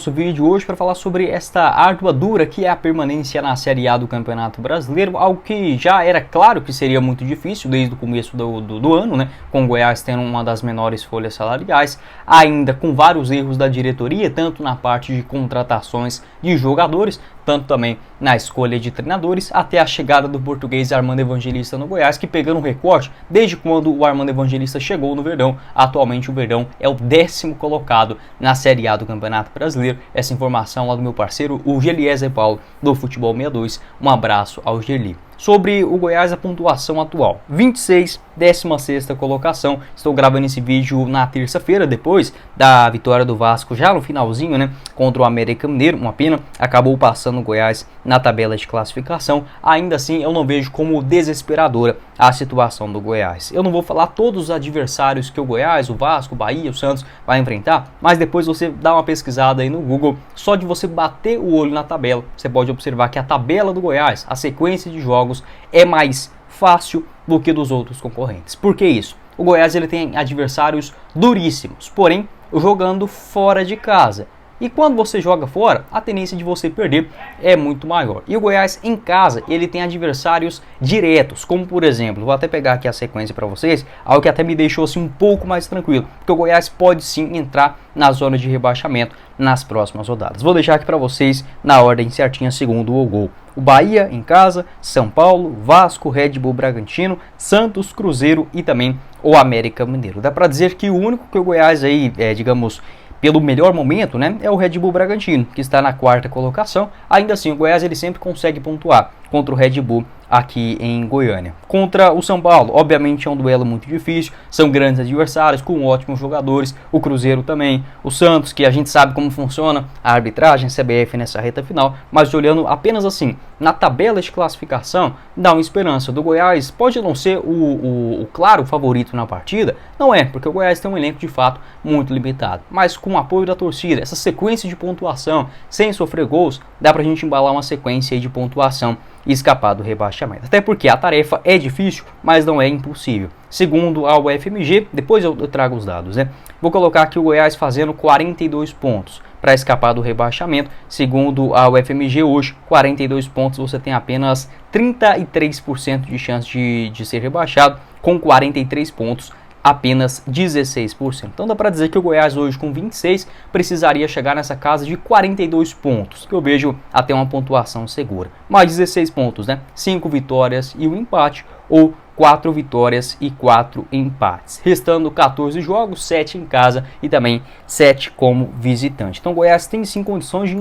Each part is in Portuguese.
Nosso vídeo hoje para falar sobre esta árdua dura que é a permanência na Série A do Campeonato Brasileiro, algo que já era claro que seria muito difícil desde o começo do ano, né? Com o Goiás tendo uma das menores folhas salariais, ainda com vários erros da diretoria, tanto na parte de contratações de jogadores, tanto também na escolha de treinadores, até a chegada do português Armando Evangelista no Goiás, que pegando um recorte, desde quando o Armando Evangelista chegou no Verdão, atualmente o Verdão é o 10º colocado na Série A do Campeonato Brasileiro. Essa informação lá do meu parceiro, o Geliezer Paulo, do Futebol 62. Um abraço ao Geli. Sobre o Goiás, a pontuação atual: 26, 16ª colocação. Estou gravando esse vídeo na terça-feira, depois da vitória do Vasco, já no finalzinho, né, contra o América Mineiro. Uma pena, acabou passando o Goiás na tabela de classificação. Ainda assim, eu não vejo como desesperadora a situação do Goiás. Eu não vou falar todos os adversários que o Goiás, o Vasco, o Bahia, o Santos vai enfrentar, mas depois você dá uma pesquisada aí no Google, só de você bater o olho na tabela, você pode observar que a tabela do Goiás, a sequência de jogos, é mais fácil do que dos outros concorrentes. Por que isso? O Goiás ele tem adversários duríssimos, porém jogando fora de casa. E quando você joga fora, a tendência de você perder é muito maior. E o Goiás em casa, ele tem adversários diretos, como por exemplo, vou até pegar aqui a sequência para vocês, algo que até me deixou assim um pouco mais tranquilo, porque o Goiás pode sim entrar na zona de rebaixamento nas próximas rodadas. Vou deixar aqui para vocês na ordem certinha segundo o gol. O Bahia em casa, São Paulo, Vasco, Red Bull Bragantino, Santos, Cruzeiro e também o América Mineiro. Dá para dizer que o único que o Goiás aí, digamos, pelo melhor momento, né, é o Red Bull Bragantino, que está na 4ª colocação. Ainda assim, o Goiás ele sempre consegue pontuar contra o Red Bull aqui em Goiânia. Contra o São Paulo, obviamente é um duelo muito difícil, são grandes adversários, com ótimos jogadores, o Cruzeiro também, o Santos, que a gente sabe como funciona a arbitragem, a CBF nessa reta final, mas olhando apenas assim, na tabela de classificação, dá uma esperança. Do Goiás pode não ser o claro favorito na partida, não é, porque o Goiás tem um elenco de fato muito limitado, mas com o apoio da torcida, essa sequência de pontuação, sem sofrer gols, dá pra gente embalar uma sequência aí de pontuação e escapar do rebaixamento. Até porque a tarefa é difícil, mas não é impossível. Segundo a UFMG, depois eu trago os dados, né? Vou colocar aqui o Goiás fazendo 42 pontos para escapar do rebaixamento. Segundo a UFMG, hoje, 42 pontos, você tem apenas 33% de chance de ser rebaixado, com 43 pontos, apenas 16%. Então dá para dizer que o Goiás hoje com 26 precisaria chegar nessa casa de 42 pontos, que eu vejo até uma pontuação segura. Mais 16 pontos, né? 5 vitórias e um empate, ou 4 vitórias e 4 empates. Restando 14 jogos, 7 em casa e também 7 como visitante. Então o Goiás tem sim condições de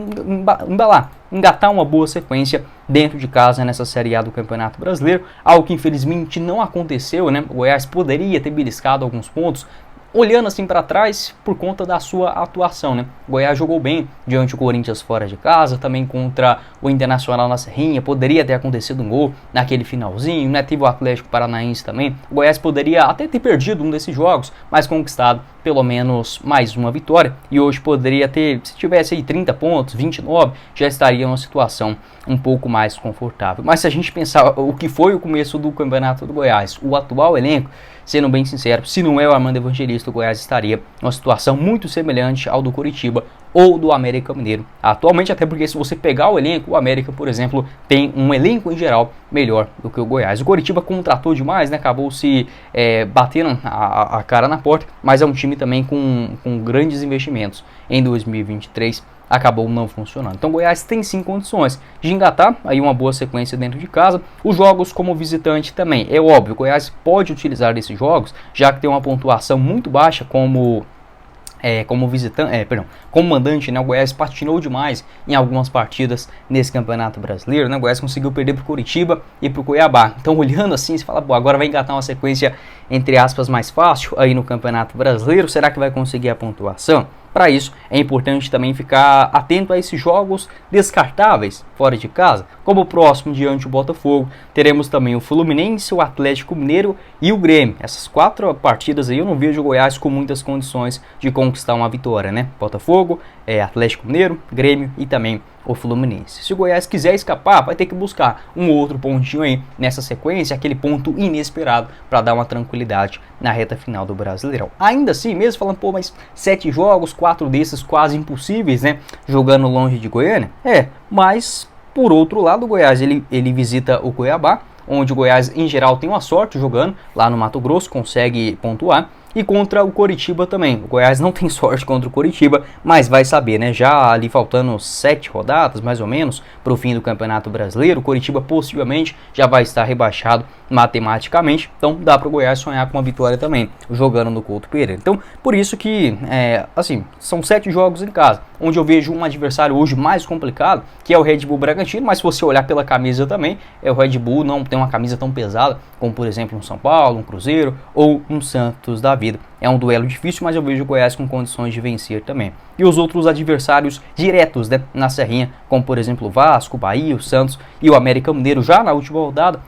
engatar uma boa sequência dentro de casa nessa Série A do Campeonato Brasileiro, algo que infelizmente não aconteceu, né? O Goiás poderia ter beliscado alguns pontos, olhando assim para trás por conta da sua atuação, né? O Goiás jogou bem diante do Corinthians fora de casa, também contra o Internacional na Serrinha, poderia ter acontecido um gol naquele finalzinho, né? Teve o Atlético Paranaense também. O Goiás poderia até ter perdido um desses jogos, mas conquistado pelo menos mais uma vitória, e hoje poderia ter, se tivesse aí 30 pontos, 29, já estaria em uma situação um pouco mais confortável. Mas se a gente pensar o que foi o começo do Campeonato do Goiás, o atual elenco, sendo bem sincero, se não é o Armando Evangelista, o Goiás estaria em uma situação muito semelhante ao do Curitiba ou do América Mineiro atualmente, até porque se você pegar o elenco, o América, por exemplo, tem um elenco em geral melhor do que o Goiás. O Curitiba contratou demais, né? Acabou se batendo a cara na porta, mas é um time também com grandes investimentos em 2023. Acabou não funcionando. Então o Goiás tem sim condições de engatar aí uma boa sequência dentro de casa. Os jogos como visitante também, é óbvio, o Goiás pode utilizar desses jogos, já que tem uma pontuação muito baixa como mandante, né? O Goiás patinou demais em algumas partidas nesse Campeonato Brasileiro, né? O Goiás conseguiu perder para o Curitiba e para o Cuiabá. Então, olhando assim, você fala, agora vai engatar uma sequência, entre aspas, mais fácil aí no Campeonato Brasileiro. Será que vai conseguir a pontuação? Para isso, é importante também ficar atento a esses jogos descartáveis fora de casa, como o próximo diante do Botafogo. Teremos também o Fluminense, o Atlético Mineiro e o Grêmio. Essas 4 partidas aí eu não vejo o Goiás com muitas condições de conquistar uma vitória, né? Botafogo, Atlético Mineiro, Grêmio e também o Fluminense. Se o Goiás quiser escapar, vai ter que buscar um outro pontinho aí nessa sequência, aquele ponto inesperado para dar uma tranquilidade na reta final do Brasileirão. Ainda assim, mesmo falando, pô, mas 7 jogos, 4 desses quase impossíveis, né? Jogando longe de Goiânia, mas por outro lado, o Goiás ele visita o Cuiabá, onde o Goiás em geral tem uma sorte jogando lá no Mato Grosso, consegue pontuar. E contra o Coritiba também. O Goiás não tem sorte contra o Coritiba, mas vai saber, né? Já ali faltando 7 rodadas, mais ou menos, para o fim do Campeonato Brasileiro, o Coritiba possivelmente já vai estar rebaixado matematicamente. Então dá para o Goiás sonhar com uma vitória também, jogando no Couto Pereira. Então, por isso que, assim, são 7 jogos em casa, onde eu vejo um adversário hoje mais complicado, que é o Red Bull Bragantino, mas se você olhar pela camisa também, o Red Bull não tem uma camisa tão pesada, como por exemplo um São Paulo, um Cruzeiro ou um Santos da vida. É um duelo difícil, mas eu vejo o Goiás com condições de vencer também. E os outros adversários diretos, né, na Serrinha, como por exemplo o Vasco, o Bahia, o Santos e o América Mineiro já na última rodada,